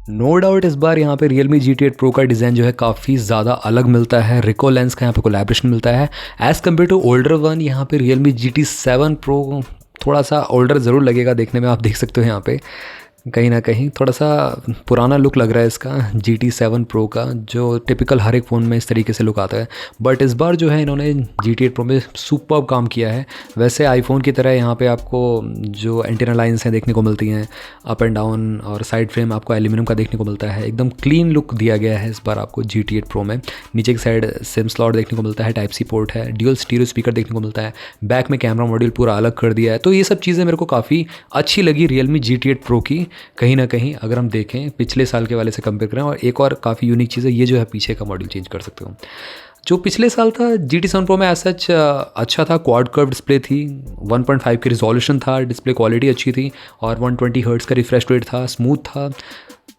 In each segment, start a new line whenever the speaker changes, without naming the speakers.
No doubt इस बार यहाँ पे Realme GT8 Pro का डिज़ाइन जो है काफ़ी ज़्यादा अलग मिलता है। रिको लेंस का यहाँ पे कोलैबोरेशन मिलता है as compared to older one. यहाँ पे Realme GT7 Pro थोड़ा सा ओल्डर ज़रूर लगेगा देखने में, आप देख सकते हो यहाँ पे कहीं ना कहीं थोड़ा सा पुराना लुक लग रहा है इसका GT7 Pro का, जो टिपिकल हर एक फ़ोन में इस तरीके से लुक आता है। बट इस बार जो है इन्होंने GT8 Pro में सुपर्ब काम किया है। वैसे आईफोन की तरह यहाँ पे आपको जो एंटीना लाइंस हैं देखने को मिलती हैं, अप एंड डाउन, और साइड फ्रेम आपको एल्यूमिनियम का देखने को मिलता है। एकदम क्लीन लुक दिया गया है इस बार आपको GT8 Pro में। नीचे की साइड सिम स्लॉट देखने को मिलता है, टाइप सी पोर्ट है, ड्यूल स्टीरियो स्पीकर देखने को मिलता है, बैक में कैमरा मॉड्यूल पूरा अलग कर दिया है। तो ये सब चीज़ें मेरे को काफ़ी अच्छी लगी Realme GT8 Pro की। कहीं ना कहीं अगर हम देखें पिछले साल के वाले से कंपेयर करें, और एक और काफ़ी यूनिक चीज़ है ये जो है पीछे का मॉड्यूल चेंज कर सकते हो। जो पिछले साल था GT7 Pro में एज सच अच्छा था, क्वाड कर्व डिस्प्ले थी, 1.5 की रिजोल्यूशन था, डिस्प्ले क्वालिटी अच्छी थी, और 120 हर्ट्ज़ का रिफ्रेश रेट था, स्मूथ था,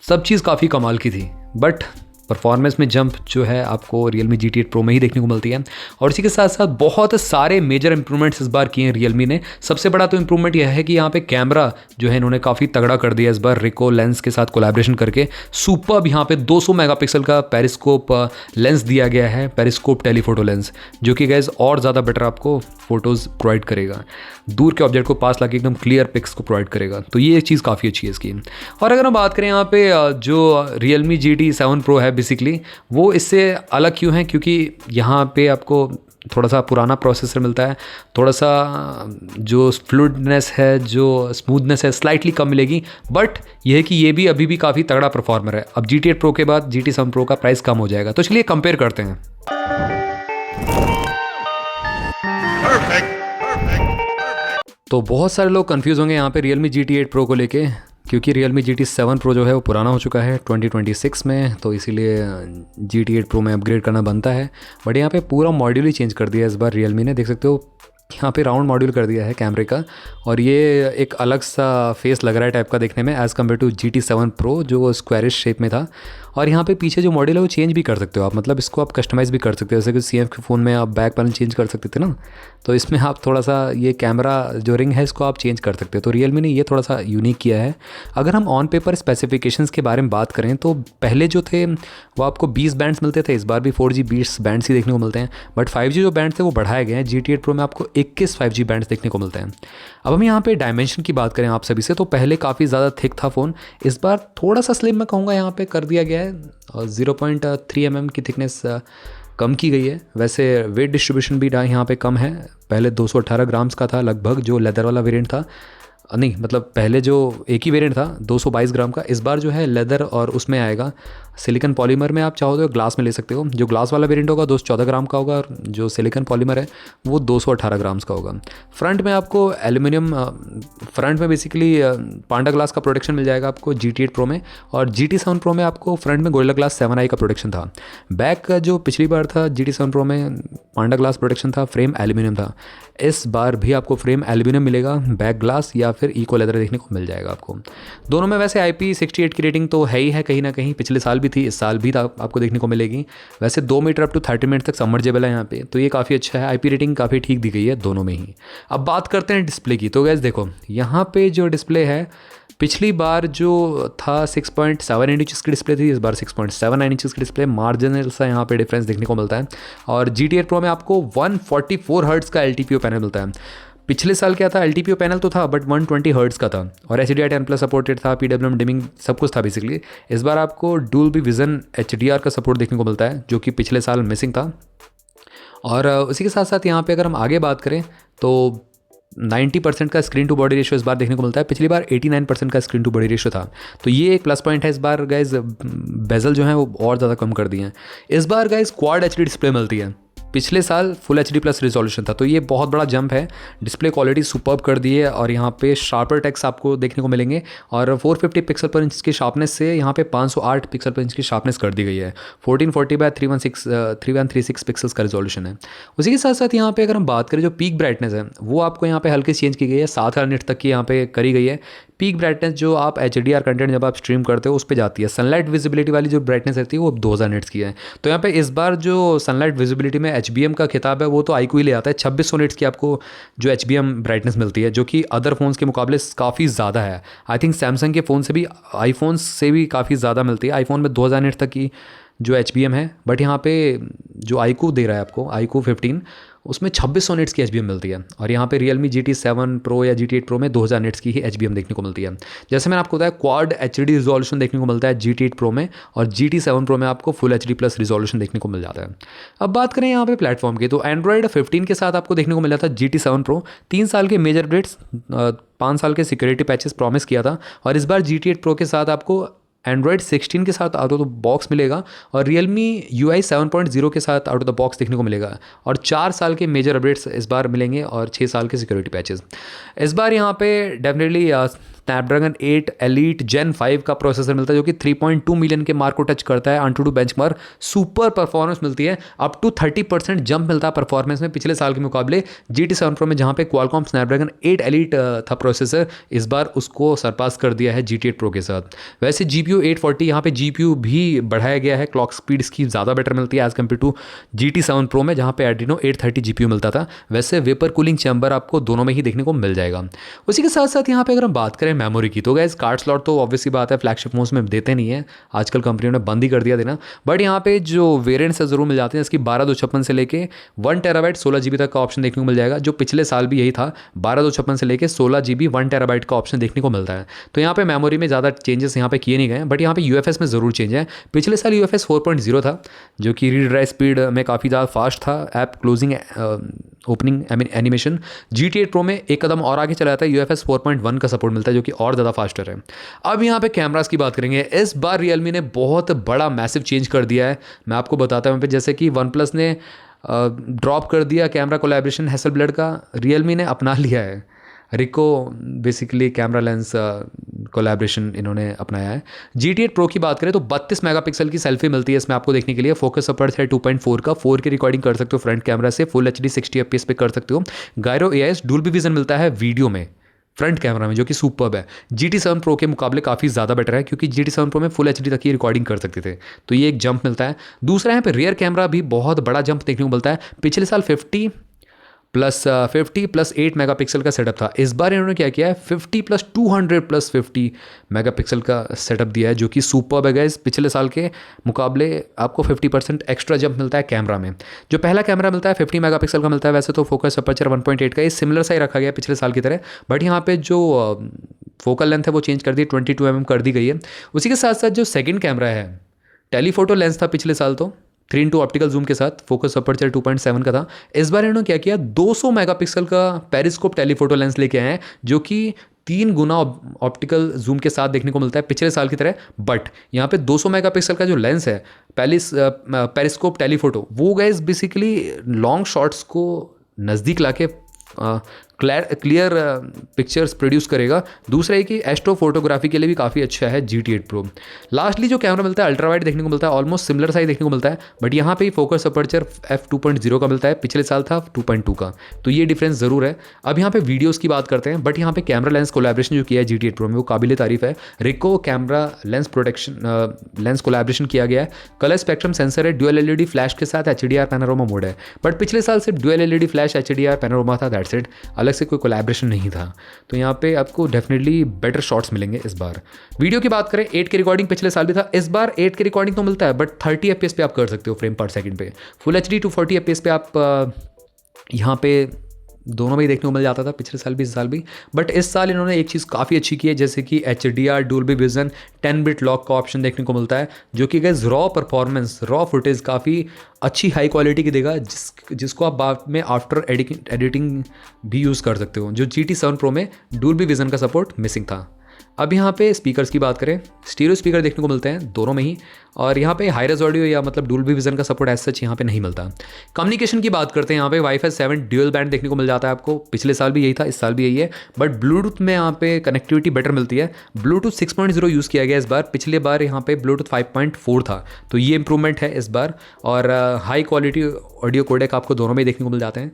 सब चीज़ काफ़ी कमाल की थी। बट परफॉर्मेंस में जंप जो है आपको Realme GT8 Pro में ही देखने को मिलती है। और इसी के साथ साथ बहुत सारे मेजर इंप्रूवमेंट्स इस बार किए हैं Realme ने। सबसे बड़ा तो इंप्रूवमेंट यह है कि यहाँ पे कैमरा जो है इन्होंने काफ़ी तगड़ा कर दिया इस बार, रिको लेंस के साथ कोलैबोरेशन करके। सुपर्ब यहाँ पे 200 मेगापिक्सल का पेरिस्कोप लेंस दिया गया है, पेरिस्कोप टेलीफोटो लेंस, जो कि गैस और ज़्यादा बेटर आपको फ़ोटोज़ प्रोवाइड करेगा, दूर के ऑब्जेक्ट को पास लाके एकदम क्लियर पिक्स को प्रोवाइड करेगा। तो ये एक चीज़ काफ़ी अच्छी है इसकी। और अगर हम बात करें यहाँ पे जो Realme GT7 Pro है बेसिकली, वो इससे अलग क्यों है, क्योंकि यहाँ पे आपको थोड़ा सा पुराना प्रोसेसर मिलता है, थोड़ा सा जो फ्लूइडनेस है, जो स्मूथनेस है स्लाइटली कम मिलेगी। बट ये है कि ये भी अभी भी काफ़ी तगड़ा परफॉर्मर है। अब GT8 Pro के बाद GT7 Pro का प्राइस कम हो जाएगा, तो चलिए कंपेयर करते हैं। तो बहुत सारे लोग कंफ्यूज होंगे यहाँ पे Realme GT8 Pro को लेके, क्योंकि Realme GT7 Pro जो है वो पुराना हो चुका है 2026 में, तो इसीलिए GT8 Pro में अपग्रेड करना बनता है। बट यहाँ पे पूरा मॉड्यूल ही चेंज कर दिया है इस बार Realme ने, देख सकते हो यहाँ पे राउंड मॉड्यूल कर दिया है कैमरे का, और ये एक अलग सा फेस लग रहा है टाइप का देखने में as compared to GT7 Pro जो स्क्वायरिश शेप में था। और यहाँ पे पीछे जो मॉड्यूल है वो चेंज भी कर सकते हो आप, मतलब इसको आप कस्टमाइज़ भी कर सकते हो, जैसे कि CF के फ़ोन में आप बैक पैनल चेंज कर सकते थे ना, तो इसमें आप थोड़ा सा ये कैमरा जो रिंग है इसको आप चेंज कर सकते हो। तो Realme ने ये थोड़ा सा यूनिक किया है। अगर हम ऑन पेपर स्पेसिफिकेशंस के बारे में बात करें तो पहले जो थे वो आपको 20 बैंड्स मिलते थे, इस बार भी 4G 20 बैंड्स ही देखने को मिलते हैं। बट 5G जो बैंड थे वो बढ़ाए गए हैं, GT8 Pro में आपको 21 5G बैंड्स देखने को मिलते हैं। अब हम यहाँ पे डायमेंशन की बात करें आप सभी से, तो पहले काफ़ी ज़्यादा थिक था फ़ोन, इस बार थोड़ा सा स्लिम मैं कहूँगा यहाँ पे कर दिया गया है, और 0.3 mm की थिकनेस कम की गई है। वैसे वेट डिस्ट्रीब्यूशन भी यहाँ पे कम है, पहले 218 ग्राम्स का था लगभग जो लेदर वाला वेरिएंट था, नहीं मतलब पहले जो एक ही वेरिएंट था 222 ग्राम का, इस बार जो है लेदर और उसमें आएगा सिलिकॉन पॉलीमर में, आप चाहो तो ग्लास में ले सकते हो। जो ग्लास वाला वेरिएंट होगा 214 ग्राम का होगा, और जो सिलिकॉन पॉलीमर है वो 218 ग्राम्स का होगा। फ्रंट में आपको एल्यूमिनियम, फ्रंट में बेसिकली पांडा ग्लास का प्रोटेक्शन मिल जाएगा आपको GT8 Pro में, और GT7 Pro में आपको फ्रंट में गोरिल्ला ग्लास 7i का प्रोटेक्शन था। बैक का जो पिछली बार था GT7 Pro में पांडा ग्लास प्रोटेक्शन था, फ्रेम एल्यूमिनियम था, इस बार भी आपको फ्रेम एल्यूमिनियम मिलेगा, बैक ग्लास या फिर इको लेदर देखने को मिल जाएगा आपको। दोनों में वैसे IP68 की रेटिंग तो है ही है, कहीं ना कहीं पिछले साल भी थी, इस साल भी आपको देखने को मिलेगी। वैसे 2 मीटर अप टू 30 मिनट तक सबमर्जेबल है यहाँ पे, तो ये काफ़ी अच्छा है। IP रेटिंग काफ़ी ठीक दी गई है दोनों में ही। अब बात करते हैं डिस्प्ले की, तो गैस देखो यहाँ पे जो डिस्प्ले है, पिछली बार जो था 6.7 इंचज़ की डिस्प्ले थी, इस बार 6.79 इंचज़ की डिस्प्ले, मार्जिनल सा यहाँ पे डिफरेंस देखने को मिलता है। और GT8 Pro में आपको 144 हर्ट्ज़ का LTPO पैनल मिलता है। पिछले साल क्या था, LTPO पैनल तो था बट 120 हर्ट्ज़ का था, और HDR10+ सपोर्टेड था, PWM डिमिंग सब कुछ था बेसिकली। इस बार आपको डुअल विजन HDR का सपोर्ट देखने को मिलता है, जो कि पिछले साल मिसिंग था। और उसी के साथ साथ यहाँ पे अगर हम आगे बात करें तो 90% का स्क्रीन टू बॉडी रेशियो इस बार देखने को मिलता है, पिछली बार 89% का स्क्रीन टू बॉडी रेशियो था, तो ये एक प्लस पॉइंट है। इस बार गाइज बेजल जो है वो और ज़्यादा कम कर दिए हैं। इस बार गाइज क्वाड HD डिस्प्ले मिलती है, पिछले साल फुल HD+ रिजोल्यूशन था, तो ये बहुत बड़ा जंप है। डिस्प्ले क्वालिटी सुपर्ब कर दी है, और यहाँ पे शार्पर टेक्स्ट आपको देखने को मिलेंगे, और 450 पिक्सल पर इंच की शार्पनेस से यहाँ पे 508 पिक्सल पर इंच की शार्पनेस कर दी गई है। 1440x3136 पिक्सल्स का रिजोल्यूशन है। उसी के साथ साथ यहाँ पे अगर हम बात करें जो पीक ब्राइटनेस है वो आपको यहाँ पे हल्की चेंज की गई है, 7 निट तक की यहाँ पे करी गई है। पीक ब्राइटनेस जो आप HDR कंटेंट जब आप स्ट्रीम करते हो उस पे जाती है। सनलाइट विजिबिलिटी वाली जो ब्राइटनेस रहती है वो 2000 निट्स की है। तो यहाँ पे इस बार जो सनलाइट विजिबिलिटी में HBM का खिताब है वो तो iQOO ही ले आता है। 2600 निट्स की आपको जो HBM ब्राइटनेस मिलती है, जो कि अदर फोन्स के मुकाबले काफ़ी ज़्यादा है। आई थिंक सैमसंग के फ़ोन से भी, आईफोन से भी काफ़ी ज़्यादा मिलती है। आईफोन में 2000 निट्स तक की जो HBM है, बट यहाँ पे जो iQOO दे रहा है आपको, iQOO 15, उसमें 2600 निट्स की HBM मिलती है। और यहाँ पे Realme GT 7 Pro या GT 8 Pro में 2000 निट्स की ही HBM देखने को मिलती है। जैसे मैंने आपको बताया, क्वाड HD रिजोल्यूशन देखने को मिलता है GT 8 Pro में, और GT 7 Pro में आपको फुल HD प्लस रिजोल्यूशन देखने को मिल जाता है। अब बात करें यहाँ पे प्लेटफॉर्म की, तो Android 15 के साथ आपको देखने को मिला था GT 7 Pro, 3 साल के मेजर अपडेट्स, 5 साल के सिक्योरिटी पैचेस प्रॉमिस किया था। और इस बार GT 8 Pro के साथ आपको Android 16 के साथ आउट ऑफ द बॉक्स मिलेगा, और Realme UI 7.0 के साथ आउट ऑफ द बॉक्स देखने को मिलेगा। और 4 साल के मेजर अपडेट्स इस बार मिलेंगे, और 6 साल के सिक्योरिटी पैचेस। इस बार यहाँ पे डेफिनेटली स्नैपड्रैगन 8 Elite Gen 5 का प्रोसेसर मिलता है, जो कि 3.2 मिलियन के मार्क को टच करता है। AnTuTu बेंचमार्क सुपर परफॉर्मेंस मिलती है, अप टू 30% जंप मिलता है परफॉर्मेंस में पिछले साल के मुकाबले। GT 7 Pro में जहाँ पे क्वालकॉम स्नैपड्रैगन 8 Elite था प्रोसेसर, इस बार उसको सरपास कर दिया है GT 8 Pro के साथ। वैसे GPU 840, यहाँ पे GPU भी बढ़ाया गया है, क्लॉक स्पीड इसकी ज़्यादा बेटर मिलती है as compared to GT 7 Pro में, जहाँ पे Adreno 830 GPU मिलता था। वैसे वेपर कूलिंग चैम्बर आपको दोनों में ही देखने को मिल जाएगा। उसी के साथ साथ यहाँ पे अगर हम बात करें मेमोरी की, तो गाइस कार्ड स्लॉट तो ऑब्वियसली बात है फ्लैगशिप फोन्स में देते नहीं है, आजकल कंपनियों ने बंद ही कर दिया देना। बट यहाँ पे जो वेरिएंट्स है ज़रूर मिल जाते हैं। इसकी 12/256 से लेके 1 TB 16 GB तक का ऑप्शन देखने को मिल जाएगा, जो पिछले साल भी यही था। 12/256 से लेके 16 GB 1 TB का ऑप्शन देखने को मिलता है। तो यहाँ पे मेमोरी में ज़्यादा चेंजेस यहाँ पे किए नहीं गए, बट यहाँ पे UFS में ज़रूर चेंज है। पिछले साल UFS 4.0 था, जो कि रीड राइट स्पीड में काफ़ी ज़्यादा फास्ट था। App closing opening animation GT 8 Pro में एक कदम और आगे चला जाता है, UFS 4.1 का सपोर्ट मिलता है, जो कि और ज़्यादा फास्टर है। अब यहाँ पे कैमरास की बात करेंगे। इस बार Realme ने बहुत बड़ा मैसिव चेंज कर दिया है, मैं आपको बताता हूँ। जैसे कि OnePlus ने ड्रॉप कर दिया कैमरा कोलैबोरेशन हैसलब्लड का, Realme ने अपना लिया है रिको, बेसिकली कैमरा लेंस कोलैबोरेशन इन्होंने अपनाया है। GT 8 Pro की बात करें तो 32 मेगापिक्सल की सेल्फी मिलती है इसमें आपको देखने के लिए। फोकस अपर्चर है 2.4 का, 4K रिकॉर्डिंग कर सकते हो फ्रंट कैमरा से, फुल HD 60 FPS पे कर सकते हो। गायरो AIS डुअल विजन मिलता है वीडियो में फ्रंट कैमरा में, जो कि सुपर्ब है। GT 7 Pro के मुकाबले काफ़ी ज़्यादा बेटर है, क्योंकि GT 7 Pro में फुल HD तक की रिकॉर्डिंग कर सकते थे, तो ये एक जंप मिलता है। दूसरा यहाँ पे रियर कैमरा भी बहुत बड़ा जंप देखने को मिलता है। पिछले साल 50 + 8 मेगापिक्सल का सेटअप था, इस बार इन्होंने क्या किया है 50 + 200 + 50 मेगापिक्सल का सेटअप दिया है, जो कि सुपर्ब है गाइस। पिछले साल के मुकाबले आपको 50% एक्स्ट्रा जंप मिलता है कैमरा में। जो पहला कैमरा मिलता है 50 मेगापिक्सल का मिलता है, वैसे तो फोकस अपर्चर 1.8 का, ये सिमिलर सा ही रखा गया पिछले साल की तरह, बट यहाँ पे जो फोकल लेंथ है वो चेंज कर दी, 22 mm कर दी गई है। उसी के साथ साथ जो सेकेंड कैमरा है, टेलीफोटो लेंस था पिछले साल तो 3x ऑप्टिकल जूम के साथ, फोकस अपर्चर 2.7 का था। इस बार इन्होंने क्या किया, 200 मेगापिक्सल का पेरिस्कोप टेलीफोटो लेंस लेके आए हैं, जो कि 3 गुना ऑप्टिकल जूम के साथ देखने को मिलता है पिछले साल की तरह। बट यहाँ पे 200 मेगापिक्सल का जो लेंस है पेरिस्कोप टेलीफोटो, वो गाइस बेसिकली लॉन्ग शॉट्स को नज़दीक लाके क्लियर पिक्चर्स प्रोड्यूस करेगा। दूसरा है कि एस्ट्रो फोटोग्राफी के लिए भी काफ़ी अच्छा है GT 8 Pro। लास्टली जो कैमरा मिलता है अल्ट्रा वाइड देखने को मिलता है, ऑलमोस्ट सिमिलर साइज देखने को मिलता है, बट यहाँ पे फोकस अपर्चर f2.0 का मिलता है, पिछले साल था 2.2 का, तो ये डिफरेंस ज़रूर है। अब यहाँ पे वीडियोज़ की बात करते हैं, बट यहाँ पे कैमरा लेंस कोलैबोरेशन जो किया है GT 8 Pro में वो काबिल तारीफ है। रिको कैमरा लेंस लेंस कोलैबोरेशन किया गया है। कलर स्पेक्ट्रम सेंसर है, ड्यूअल LED फ्लैश के साथ HDR पैनोरामा मोड है, बट पिछले साल सिर्फ dual LED flash HDR panorama था, दैट्स इट, अलग से कोई कोलैबोरेशन नहीं था। तो यहाँ पे आपको डेफिनेटली बेटर शॉट्स मिलेंगे इस बार। वीडियो की बात करें, 8K रिकॉर्डिंग पिछले साल भी था, इस बार 8K रिकॉर्डिंग तो मिलता है, बट 30 FPS पे आप कर सकते हो फ्रेम पर सेकंड पे। फुल HD 240 FPS पे आप यहाँ पे दोनों में ही देखने को मिल जाता था पिछले साल भी इस साल भी। बट इस साल इन्होंने एक चीज़ काफ़ी अच्छी की है, जैसे कि HDR Dolby vision 10-bit lock का ऑप्शन देखने को मिलता है, जो कि guys raw performance, raw footage काफ़ी अच्छी हाई क्वालिटी की देगा, जिसको आप बाद में आफ्टर एडिटिंग भी यूज़ कर सकते हो। जो GT 7 Pro में डोल्बी विजन का सपोर्ट मिसिंग था। अब यहाँ पे स्पीकर्स की बात करें, स्टीरियो स्पीकर देखने को मिलते हैं दोनों में ही, और यहाँ पे हाई रेज ऑडियो या मतलब डोल्बी विजन का सपोर्ट एज सच यहाँ पे नहीं मिलता। कम्युनिकेशन की बात करते हैं, यहाँ पे Wi-Fi 7 ड्यूअल बैंड देखने को मिल जाता है आपको, पिछले साल भी यही था, इस साल भी यही है, बट ब्लूटूथ में यहाँ पे कनेक्टिविटी बेटर मिलती है। ब्लूटूथ 6.0 यूज़ किया गया इस बार, पिछले बार यहाँ पे ब्लूटूथ 5.4 था, तो ये इंप्रूवमेंट है इस बार। और हाई क्वालिटी ऑडियो कोडेक आपको दोनों में देखने को मिल जाते हैं।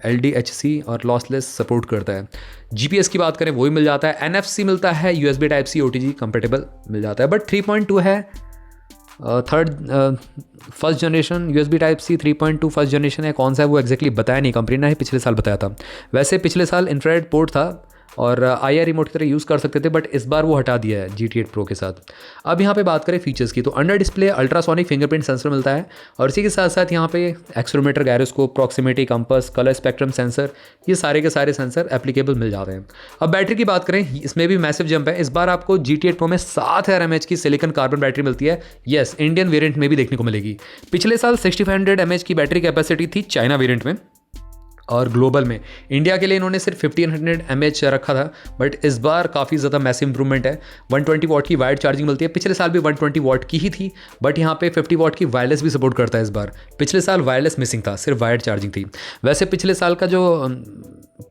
LDHC और लॉसलेस सपोर्ट करता है। GPS की बात करें वो भी मिल जाता है, NFC मिलता है, USB Type-C OTG कंपेटेबल मिल जाता है, बट 3.2 है first generation USB Type-C 3.2 first generation है। कौन सा है वो एग्जैक्टली बताया नहीं कंपनी ने, ही पिछले साल बताया था। वैसे पिछले साल इंफ्रारेड पोर्ट था और IR रिमोट की तरह यूज़ कर सकते थे, बट इस बार वो हटा दिया है GT8 Pro के साथ। अब यहाँ पे बात करें फीचर्स की, तो under display ultrasonic fingerprint sensor मिलता है और इसी के साथ साथ यहाँ पे accelerometer, gyroscope, proximity, compass, colour spectrum sensor, ये सारे के सारे सेंसर एप्लीकेबल मिल जाते हैं। अब बैटरी की बात करें, इसमें भी मैसिव जंप है। इस बार आपको GT8 Pro में 7000 mAh की सिलिकॉन कार्बन बैटरी मिलती है। येस, इंडियन वेरिएंट में भी देखने को मिलेगी। पिछले साल 6500 mAh की बैटरी कैपेसिटी थी चाइना वेरिएंट में और ग्लोबल में। इंडिया के लिए इन्होंने सिर्फ 1500 mAh रखा था, बट इस बार काफ़ी ज़्यादा मैसिव इंप्रूवमेंट है। 120 वाट की वायर्ड चार्जिंग मिलती है। पिछले साल भी 120 वाट की ही थी, बट यहाँ पे 50 वाट की वायरलेस भी सपोर्ट करता है इस बार। पिछले साल वायरलेस मिसिंग था, सिर्फ वायर्ड चार्जिंग थी। वैसे पिछले साल का जो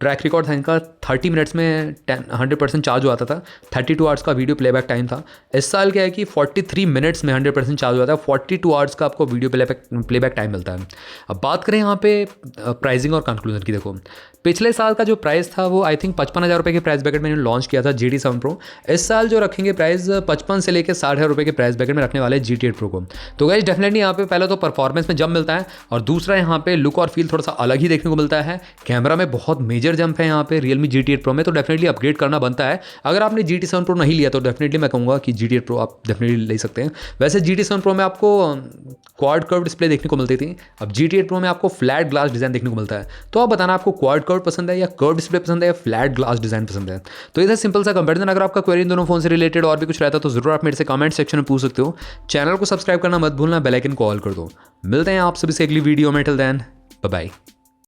ट्रैक रिकॉर्ड था इनका 30 मिनट्स में 100% चार्ज हो आता था। 32 आवर्स का वीडियो प्लेबैक टाइम था। इस साल क्या है कि 43 मिनट्स में 100% चार्ज हो जाता है। 42 आवर्स का आपको वीडियो प्लेबैक टाइम मिलता है। अब बात करें यहाँ पे प्राइसिंग और कंक्लूजन की, देखो पिछले साल का जो प्राइस था वो आई थिंक 55,000 रुपये के प्राइस ब्रैकेट में इन्होंने लॉन्च किया था GT7 Pro। इस साल जो रखेंगे प्राइस 55 से लेकर 60,000 रुपये के प्राइस ब्रैकेट में रखने वाले GT8 Pro को। तो गाइस डेफिनेटली यहाँ पे पहले तो परफॉर्मेंस में जंप मिलता है और दूसरा यहाँ पे लुक और फील थोड़ा सा अलग ही देखने को मिलता है। कैमरा में बहुत मेजर जंप है यहाँ पे Realme GT8 Pro में, तो डेफिनेटली अपग्रेड करना बनता है। अगर आपने GT7 Pro नहीं लिया तो डेफिनेटली मैं कहूँगा कि GT8 Pro आप डेफिनेटली ले सकते हैं। वैसे GT7 Pro में आपको क्वाड कर्व डिस्प्ले देखने को मिलती थी, अब GT8 Pro में आपको फ्लैट ग्लास डिज़ाइन देखने को मिलता है। तो आप बताना आपको क्वाड कर्व पसंद है या कर्व डिस्प्ले पसंद है या फ्लैट ग्लास डिज़ाइन पसंद है। तो इधर सिंपल सा कंपैरिजन। अगर आपका क्वेरी इन दोनों फोन से रिलेटेड और भी कुछ रहता तो जरूर आप मेरे से कमेंट सेक्शन में पूछ सकते हो। चैनल को सब्सक्राइब करना मत भूलना, बेल आइकन को ऑल कर दो। मिलते हैं आप सभी से अगली वीडियो में। Till then bye bye.